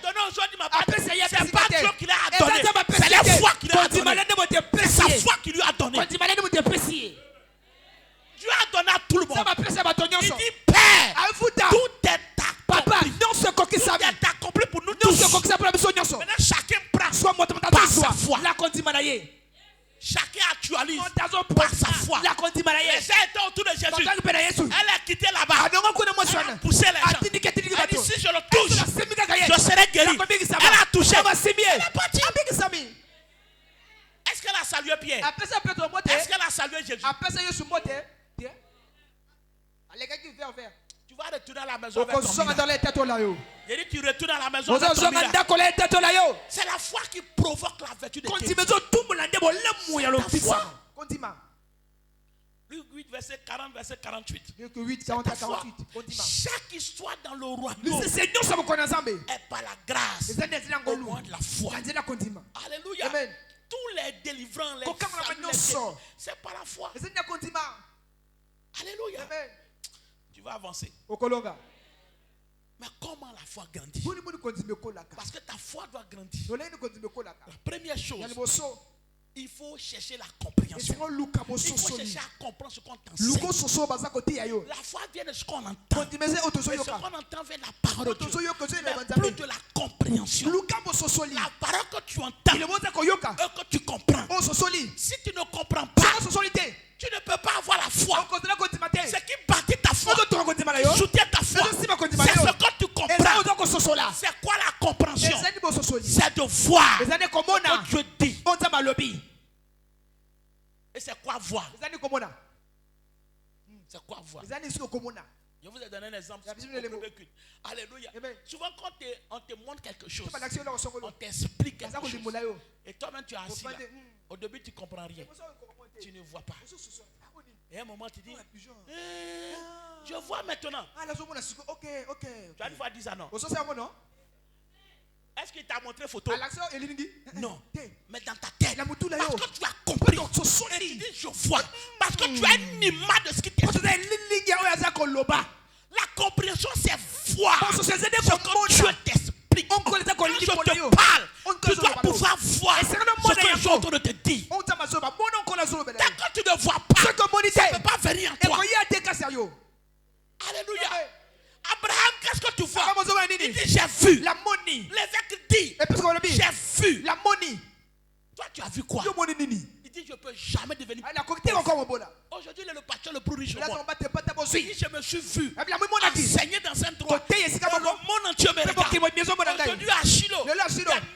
donné aujourd'hui, ma part. C'est pas Dieu qui l'a donné. C'est la foi qui l'a donné. C'est sa foi qui lui a donné. Dieu a donné à tout le monde. Il dit, Père, tout est accompli. Tout est accompli pour nous tous. Maintenant, chacun prend par sa foi. Chacun actualise par sa foi. Les gens étaient autour de Jésus. Elle a quitté là-bas. Elle a poussé les gens. Elle a dit, si je le touche, je serai guéri. Elle a touché. Elle est partie. Est-ce qu'elle a salué Pierre? Est-ce qu'elle a salué Jésus? Tu vas retourner à la maison avec ton miracle. Il dit, tu retournes à la maison avec ton miracle. C'est la foi qui provoque la vertu de Dieu. Luc 8, verset 40, verset 48. Chaque histoire dans le royaume est par la grâce au moins de la foi. Alléluia. Tous les délivrants, les c'est par la foi. Alléluia. Tu vas avancer. Mais comment la foi grandit? Parce que ta foi doit grandir. La première chose, il faut chercher la compréhension. Il faut chercher à comprendre ce qu'on t'enseigne. La foi vient de ce qu'on entend. Et ce qu'on entend vient de la parole de Dieu. Mais plus de la compréhension. La parole que tu entends et que tu comprends. Si tu ne comprends pas, tu ne peux pas avoir la foi. Ce qui bâtit ta foi, qui soutient ta foi, c'est ce que tu comprends. C'est quoi la compréhension? C'est de voir ce que Dieu dit. Et c'est quoi voir? C'est quoi voir? Je vous ai donné un exemple. Alléluia. Souvent quand on te montre quelque chose, on t'explique quelque chose. Et toi-même tu es assis là. Au début tu ne comprends rien. Tu ne vois pas. Et à un moment tu dis, je vois maintenant. Tu as une fois dit ça, non? Est-ce qu'il t'a montré photo? Non. Mais dans ta tête. Parce que tu as compris. Et tu dis je vois. Parce que tu as une image de ce qui t'est. La compréhension c'est voir. Ce que Dieu t'explique. Quand je te parle, tu dois pouvoir voir ce que je suis en train de te dire. Quand tu ne vois pas, ça ne peut pas venir en toi. Alléluia. Abraham, qu'est-ce que tu vois? Il dit j'ai vu. L'évêque dit j'ai vu. Toi tu as vu quoi? Il dit je ne peux jamais devenir. Aujourd'hui il est le pasteur le plus riche au monde. Il dit je me suis vu enseigner dans un endroit. Le monde entier me regarde. Aujourd'hui à Shiloh, des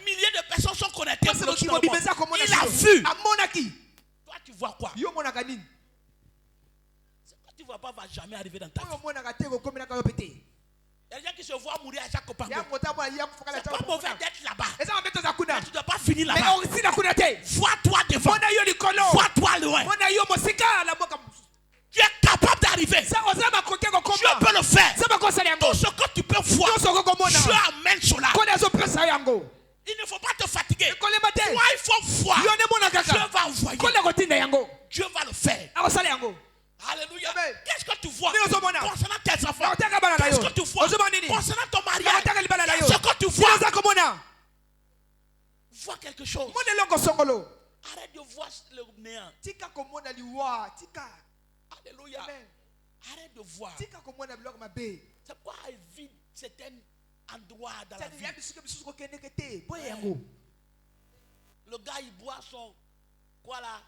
milliers de personnes sont connectées. Il a vu. Toi tu vois quoi? Ce que tu ne vois pas va jamais arriver dans ta vie. Il y a des gens qui se voient mourir à chaque copain. C'est pas mauvais d'être là-bas. Mais tu ne dois pas finir là-bas. Vois-toi devant. Vois-toi loin. Tu es capable d'arriver. Dieu peut le faire. Tout ce que tu peux voir, Dieu amène cela. Il ne faut pas te fatiguer. Toi, il faut voir. Dieu va envoyer. Dieu va le faire. Alléluia. Qu'est-ce que tu vois concernant tes enfants? Qu'est-ce que tu vois concernant ton mariage? Qu'est-ce que tu vois? Vois quelque chose. Arrête de voir le néant. Alléluia. Arrête de voir. C'est quoi évite certains endroits dans la vie? Le gars il boit son quoi là?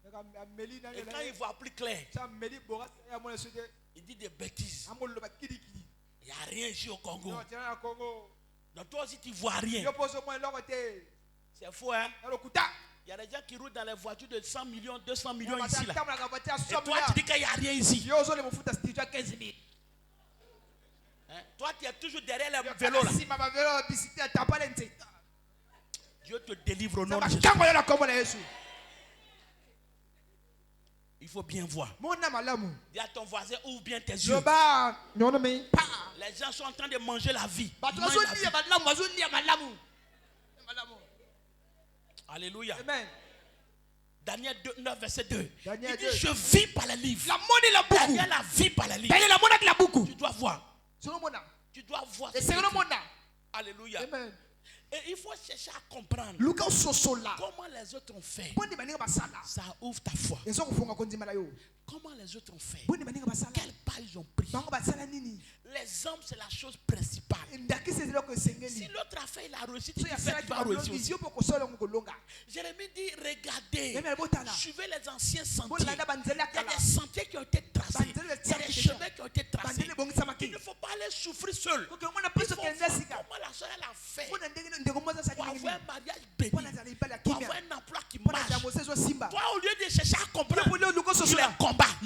Et quand il voit plus clair, il dit des bêtises. Il n'y a rien ici au Congo. Donc toi aussi tu ne vois rien. C'est faux, hein? Il y a des gens qui roulent dans les voitures de 100 millions, 200 millions ici là. Et toi tu dis qu'il n'y a rien ici. Hein? Toi tu es toujours derrière le vélo là. Dieu te délivre au nom de Jésus. Il faut bien voir. Dis à ton voisin, ouvre bien tes yeux. Les gens sont en train de manger la vie. Alléluia. Amen. Daniel 9, verset 2. Il dit, je vis par les livres. Daniel la vie par les livres. Tu dois voir. Tu dois voir. Alléluia. Amen. Et il faut chercher à comprendre comment les autres ont fait. Ça ouvre ta foi. Comment les autres ont fait. Quel pas ils ont pris. Les hommes, c'est la chose principale. Si l'autre a fait, il a réussi, tu fais, tu vas réussir aussi. Jérémie dit, regardez, suivez les anciens sentiers. Il y a des sentiers qui ont été tracés. Il y a des chemins qui ont été tracés. Il ne faut pas aller souffrir seul. Il faut voir comment la soeur elle a fait pour avoir un mariage béni, pour avoir un emploi qui marche. Toi, au lieu de chercher à comprendre, tu les combats.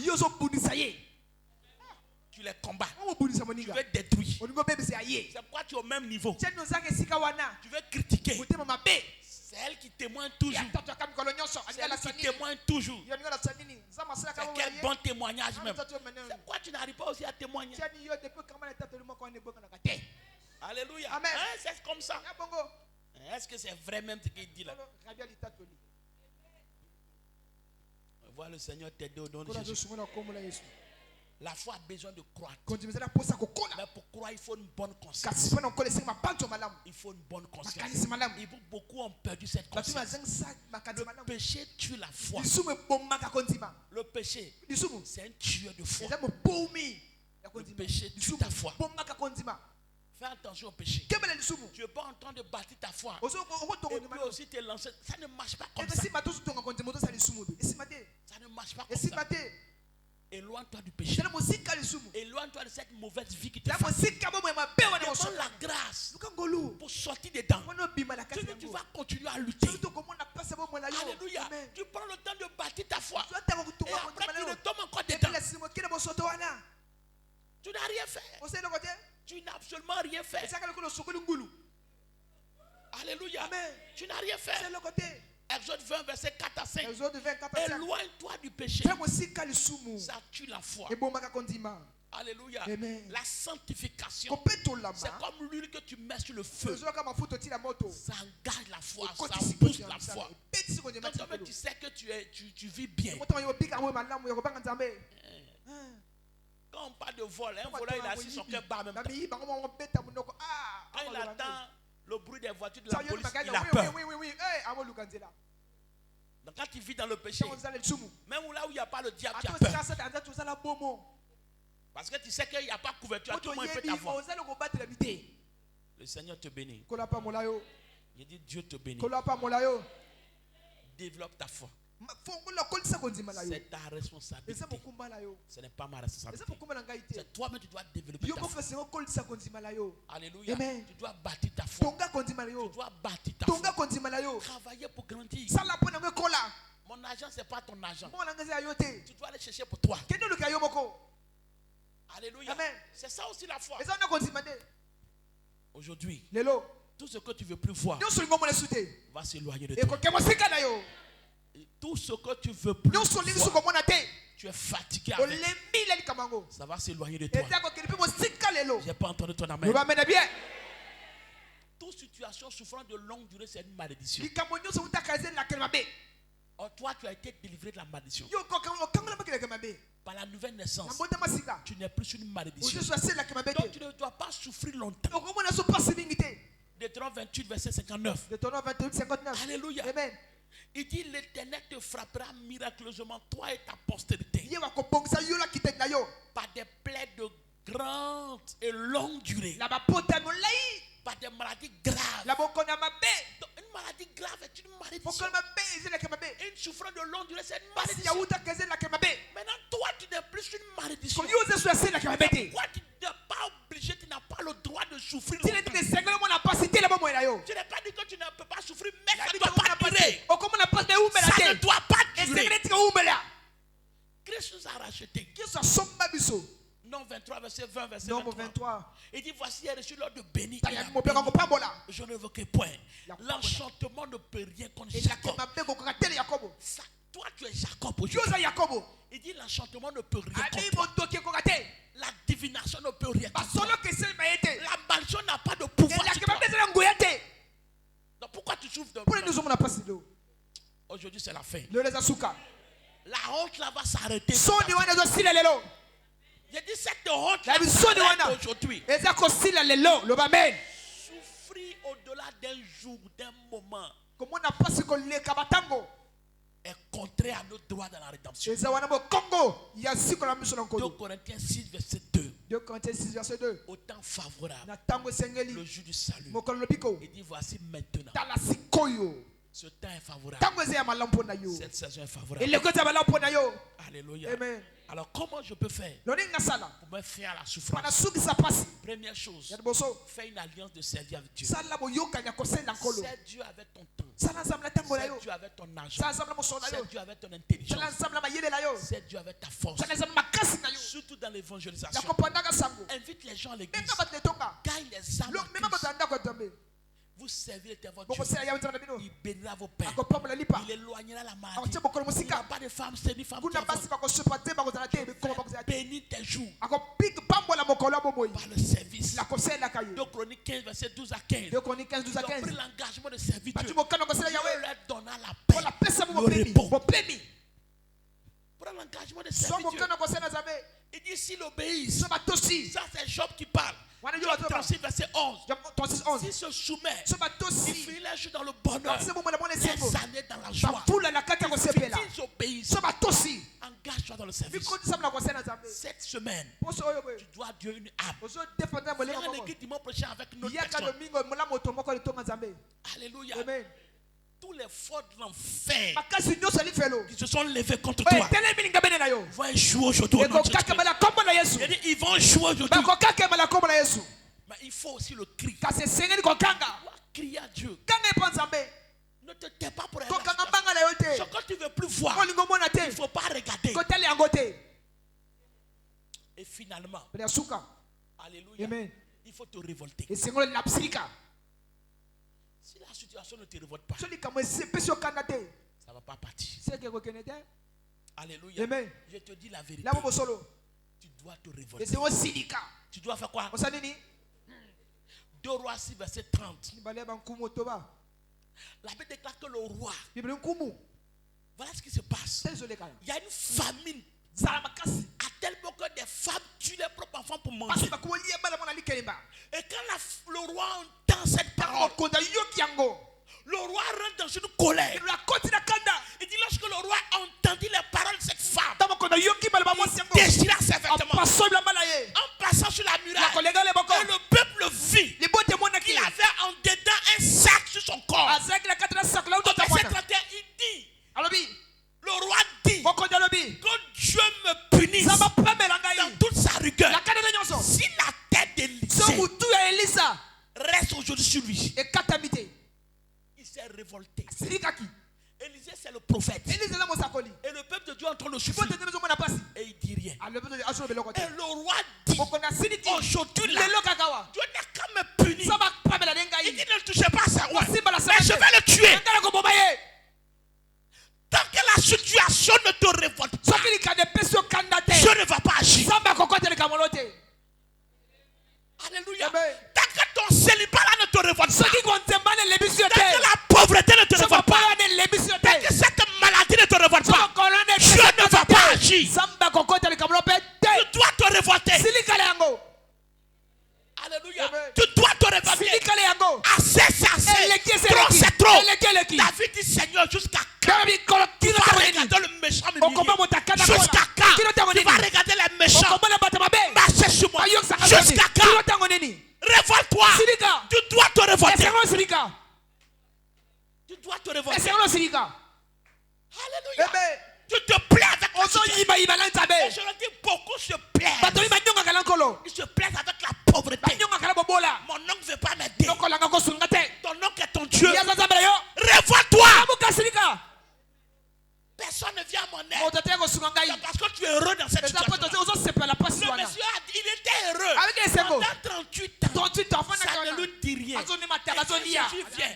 Tu les combats. Tu veux détruire. C'est pourquoi tu es au même niveau. Tu veux critiquer. C'est elle qui témoigne toujours. C'est elle qui témoigne toujours. C'est quel bon témoignage même. C'est pourquoi tu n'arrives pas aussi à témoigner. Alléluia. Hein, c'est comme ça. Est-ce que c'est vrai même ce qu'il dit là? Voir le Seigneur t'aider au nom de Jésus. La foi a besoin de croître. Mais pour croire, il faut une bonne conscience. Il faut une bonne conscience. Et beaucoup ont perdu cette conscience. Le péché tue la foi. Le péché, c'est un tueur de foi. Le péché tue ta foi. Fais attention au péché. Tu n'es pas en train de bâtir ta foi. Et puis aussi te lancer. Ça ne marche pas comme ça. Ça ne marche pas comme ça. Éloigne-toi du péché. Éloigne-toi de cette mauvaise vie qui te fatigue. Demande la grâce pour sortir dedans. Sinon tu vas continuer à lutter. Alléluia. Tu prends le temps de bâtir ta foi. Et après tu retombes encore dedans. Tu n'as rien fait. Tu n'as absolument rien fait. Alléluia. Tu n'as rien fait. Exode 20, verset 4 à 5. Éloigne-toi du péché. Ça tue la foi. Alléluia. Amen. La sanctification, c'est comme l'huile que tu mets sur le feu. Ça engage la foi, ça booste la foi. Quand tu sais que tu vis bien. Quand on parle de vol, un voleur il a assis son cœur bas en même temps. Quand il attend le bruit des voitures de la police, il a peur. Donc quand tu vis dans le péché, même là où il n'y a pas le diable, tu as peur. Parce que tu sais qu'il n'y a pas de couverture, tout le monde peut t'avoir. Le Seigneur te bénit. Il dit Dieu te bénit. Développe ta foi. C'est ta responsabilité. Ce n'est pas ma responsabilité. C'est toi-même qui dois développer ta foi. Alléluia. Tu dois bâtir ta foi. Tu dois bâtir ta foi. Travailler pour grandir. Mon argent, ce n'est pas ton argent. Tu dois aller chercher pour toi. Alléluia. C'est ça aussi la foi. Aujourd'hui, tout ce que tu ne veux plus voir va s'éloigner de toi. Tout ce que tu ne veux plus voir, tu es fatigué avec, ça va s'éloigner de toi. Je n'ai pas entendu ton amen. Toute situation souffrant de longue durée, c'est une malédiction. Or, toi, tu as été délivré de la malédiction. Par la nouvelle naissance, tu n'es plus une malédiction. Donc, tu ne dois pas souffrir longtemps. Deutéronome 28, verset 59. Alléluia. Il dit l'Éternel te frappera miraculeusement, toi et ta postérité, par des plaies de grande et longue durée, par des maladies graves. Donc, une maladie grave est une malédiction. Une souffrance de longue durée, c'est une malédiction. Maintenant, toi, tu n'es plus une malédiction. Pourquoi tu n'es pas obligé, tu n'as pas le droit de souffrir longtemps. Je n'ai pas dit que tu ne peux pas souffrir, mais ça ne doit pas durer. Ça ne doit pas durer. Christ nous a racheté. Non 23, verset 20, verset 23. Il dit, voici, il a reçu l'ordre de bénir. Je ne veux que point. L'enchantement ne peut rien contre Jacob. Toi, tu es Jacob aujourd'hui. Il dit, l'enchantement ne peut rien contre toi. La divination ne peut rien contre toi. La malédiction n'a pas de pouvoir sur toi. Donc pourquoi tu souffres de moi? Aujourd'hui, c'est la fin. La honte là va s'arrêter. J'ai dit cette honte là s'arrête aujourd'hui. Souffrir au-delà d'un jour, d'un moment, est contraire à notre droit dans la rédemption. 2 Corinthiens 6, verset 2. Au temps favorable, le jour du salut. Il dit, voici maintenant. Ce temps est favorable. Cette saison est favorable. Alléluia. Amen. Alors comment je peux faire pour me faire à la souffrance? Première chose, fais une alliance de servir avec Dieu. Sers Dieu avec ton temps. Sers Dieu avec ton argent. Sers Dieu avec ton intelligence. Sers Dieu avec ta force. Surtout dans l'évangélisation. Invite les gens à l'église. Gagne les âmes à Christ. Vous servez votre Dieu. Il bénira vos pères. Il éloignera la maladie. Il n'y a pas de femmes stérile, ni femmes bénis tes jours par le service. 2 Chroniques 15, verset 12 à 15. Ils ont pris l'engagement de servir Dieu. Dieu leur donna la paix, le repos. Pour l'engagement de servir Dieu. Il dit s'il obéit. Ça c'est Job qui parle. Job 36, verset 11. S'il se soumet, il finit les jours dans le bonheur, les années dans la joie. S'ils obéissent, engage-toi dans le service. Cette semaine, tu dois Dieu une âme. Viens en église dimanche prochain avec une autre personne. Alléluia. Amen. Tous les forces de l'enfer qui se sont levés contre toi vont échouer aujourd'hui. Ils vont échouer aujourd'hui. Mais il faut aussi le cri. Tu dois crier à Dieu. Ne te tais pas pour elle. Ce que tu ne veux plus voir, il ne faut pas regarder. Et finalement, alléluia, il faut te révolter. Si la situation ne te révolte pas, ça ne va pas partir. Alléluia. Amen. Je te dis la vérité. Tu dois te révolter. Tu dois faire quoi? 2 Rois 6 verset 30. La Bible déclare que le roi, voilà ce qui se passe. Il y a une famine. À tel point que des femmes tuent leurs propres enfants pour manger. Et quand le roi entend cette parole, le roi rentre dans une colère. Il dit lorsque le roi entendit les paroles de cette femme, il déchira ses vêtements. En passant sur la muraille, et le peuple vit qu'il avait en dedans un sac sur son corps. Au verset 31, il dit, le roi dit que Dieu me punisse dans toute sa rigueur. Si la tête d'Élysée reste aujourd'hui sur lui, il s'est révolté. Élysée c'est le prophète. Et le peuple de Dieu est en train de souffrir. Et il dit rien. Et le roi dit, aujourd'hui là, Dieu n'a qu'à me punir. Il dit ne le touchez pas à ça. Ouais. Mais je vais le tuer. Tant que la situation ne te révolte pas, Dieu ne va pas agir. Alléluia. Tant que ton célibat là ne te révolte pas, tant que la pauvreté ne te révolte pas, tant que cette maladie ne te révolte pas, Dieu ne va pas agir. Tu dois te révolter. Alléluia. Tu dois te révolter. Assez, c'est assez. Trop, c'est trop. David dit Seigneur, jusqu'à quand tu vas regarder le méchant me jusqu'à quand tu vas regarder les méchants marcher sur moi. Jusqu'à quand? Révolte-toi. Tu dois te révolter. Tu dois te révolter. Alléluia. Tu te plais avec la situation. Et je le dis, beaucoup se plaisent. Ils se plaisent avec la pauvreté. Mon oncle ne veut pas m'aider. Ton oncle est ton Dieu. Révolte-toi. Personne ne vient à mon aide. C'est parce que tu es heureux dans cette situation. Le monsieur, il était heureux. Pendant 38 ans, ça ne lui dit rien. Et Jésus vient.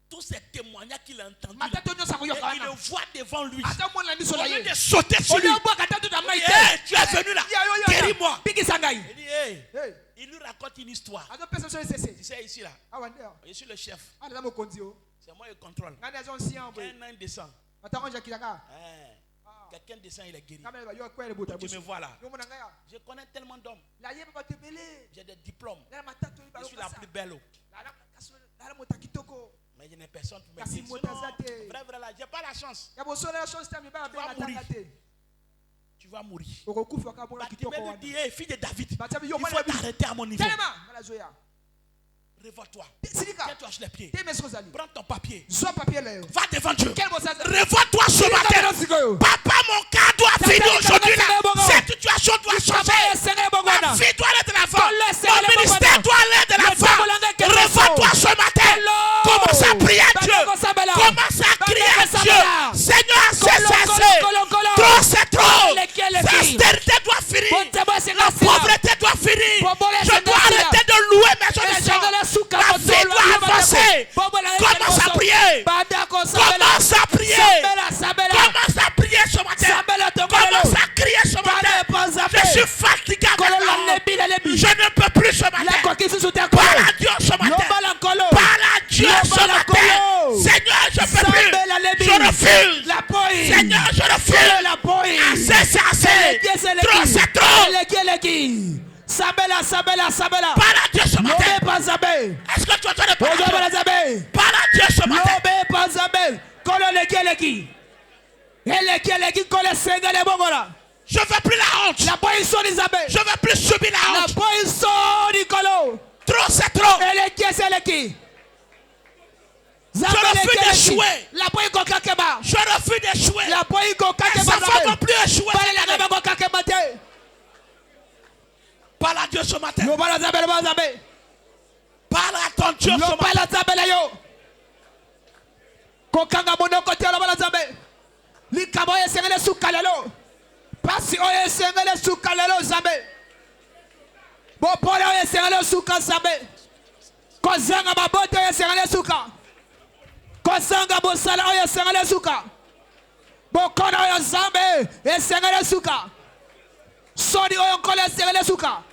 Tous ces témoignages qu'il a entendus, il le voit devant lui. Au lieu de sauter sur lui, hey, tu es venu là, guéris-moi. Il dit, hey. Il lui raconte une histoire. Tu sais, ici là, je suis le chef. C'est moi le contrôle. Quand un descend, quelqu'un descend, il est guéri. Tu me vois là. Je connais tellement d'hommes. J'ai des diplômes. Je suis la plus belle. Mais il n'y a personne pour me dire. Vrai, là, j'ai pas la chance. Tu vas mourir. Bartimée lui dit, hey, fille de David, il faut t'arrêter à mon niveau. Révolte-toi. Tiens-toi sur les pieds. Prends ton papier. Va devant Dieu. Révolte-toi ce matin. Papa, mon cas doit finir aujourd'hui. Cette situation doit changer. Ma vie doit aller de l'avant. Mon ministère doit aller de l'avant. Révolte-toi ce matin. Commence à prier à Dieu. Commence à crier à Dieu. Seigneur, c'est assez. Trop, c'est trop. La stérité doit finir. La pauvreté doit finir. Je dois arrêter de louer mes gens. La vie doit avancer. Commence à prier. Commence à prier. Commence à prier ce matin. Commence à crier ce matin. Je suis fatigué avec la honte. Je ne peux plus ce matin. Parle à Dieu ce matin. Parle à Dieu ce matin. Seigneur, je ne peux plus. Je refuse. Seigneur, je refuse. Assez, c'est assez. Trop, c'est trop. Sabela. Parle à Dieu ce matin. Est-ce que tu entends parler à Dieu? Parle à Dieu ce matin. Je ne veux plus la honte. Je ne veux plus subir la honte. Trop, c'est trop. Je refuse d'échouer. Je refuse d'échouer. Et ça ne va plus échouer. Parle à Dieu ce matin. Parle à ton Dieu ce matin. soni oyo nkolo eserele suka.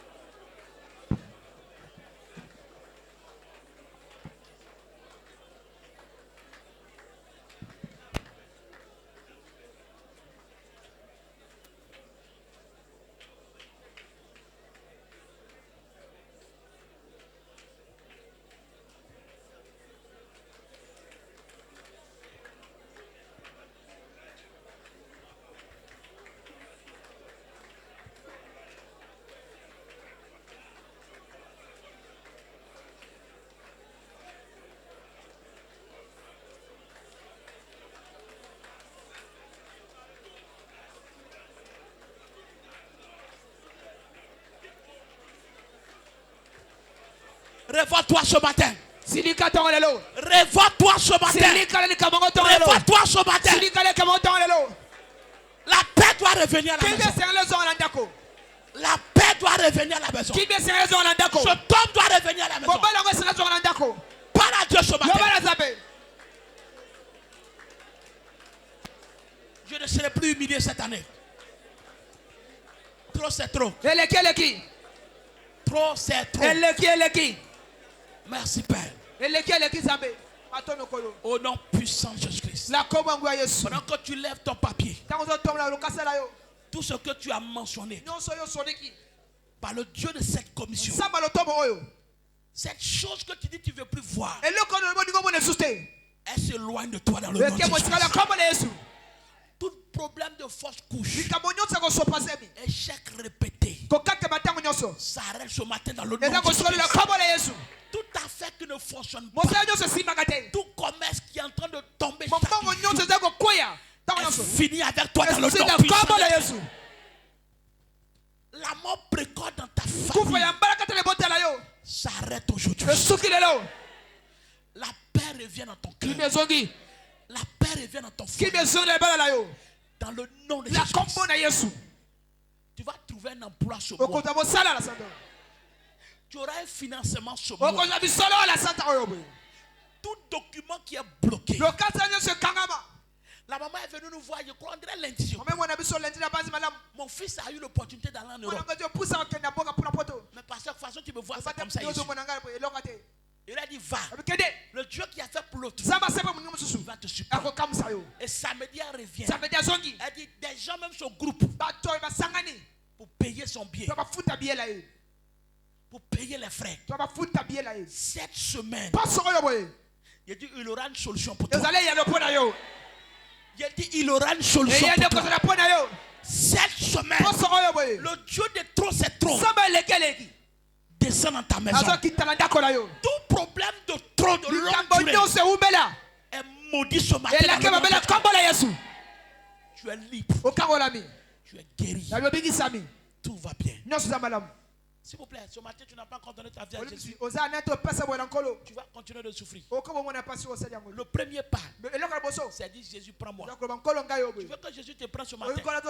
Réveille-toi ce matin. Réveille-toi ce matin. Réveille-toi ce matin. La paix doit revenir à la maison. La paix doit revenir à la maison. Cet homme doit revenir à la maison. Parle à Dieu ce matin. Je ne serai plus humilié cette année. Trop c'est trop. Trop c'est trop. Merci Père. Au nom puissant de Jésus-Christ. Pendant que tu lèves ton papier, tout ce que tu as mentionné par le Dieu de cette commission, cette chose que tu dis que tu ne veux plus voir, elle s'éloigne de toi dans le nom de Jésus. Tout problème de fausse couche, échec répété, s'arrête ce matin dans le nom de Jésus. Tout affaire qui ne fonctionne pas, tout commerce qui est en train de tomber finit avec toi dans le nom de Jésus. La mort précoce dans ta famille s'arrête aujourd'hui. La paix revient dans ton cœur. La paix revient dans ton foyer. Dans le nom de Jésus. Tu vas trouver un emploi ce mois. Tu auras un financement ce mois. Tout document qui est bloqué. La maman est venue nous voir, je crois, on dirait lundi. Mon fils a eu l'opportunité d'aller en Europe. Mais parce que de toute façon, tu me vois ça comme ça ici. Il a dit, va. Le Dieu qui a fait pour l'autre, il va te supporter. Et samedi, elle revient. Elle dit, des gens, même son groupe, pour payer son billet, pour payer les frais. Cette semaine, il dit, il aura une solution pour toi. Il dit, il aura une solution pour toi. Cette semaine, le Dieu de trop, c'est trop. Descends dans ta maison. Tout problème de trop de longue durée est maudit ce matin. Tu es libre. Tu es guéri. Tout va bien. S'il vous plaît, ce matin, tu n'as pas encore donné ta vie à Jésus. Tu vas continuer de souffrir. Le premier pas, c'est dire Jésus, prends-moi. Tu veux que Jésus te prenne ce matin.